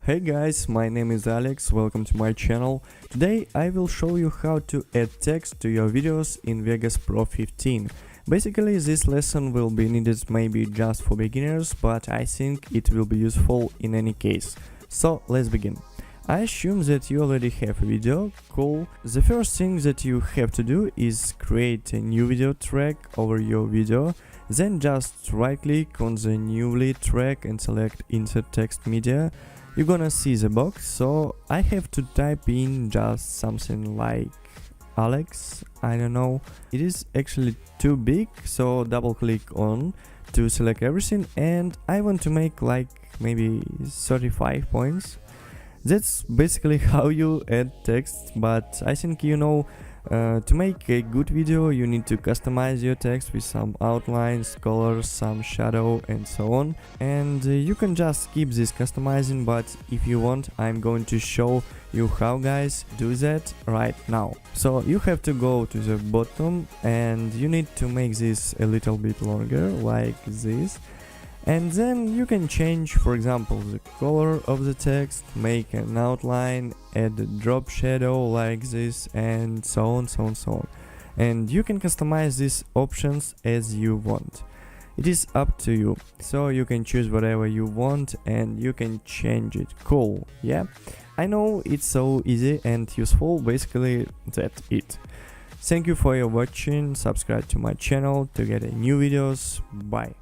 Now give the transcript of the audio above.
Hey guys, my name is Alex, welcome to my channel. Today I will show you how to add text to your videos in Vegas Pro 15. Basically this lesson will be needed maybe just for beginners, but I think it will be useful in any case. So let's begin. I assume that you already have a video, cool. The first thing that you have to do is create a new video track over your video. Then just right click on the newly track and select insert text media. You're gonna see the box, so I have to type in just something like Alex, I don't know. It is actually too big, so double click on to select everything, and I want to make like maybe 35 points. That's basically how you add text, but I think you know to make a good video you need to customize your text with some outlines, colors, some shadow and so on, and you can just skip this customizing, but if you want I'm going to show you how guys do that right now. So you have to go to the bottom and you need to make this a little bit longer like this. And then you can change, for example, the color of the text, make an outline, add a drop shadow like this, and so on. And you can customize these options as you want. It is up to you. So you can choose whatever you want and you can change it. Cool, yeah? I know it's so easy and useful, basically that's it. Thank you for your watching, subscribe to my channel to get new videos, bye.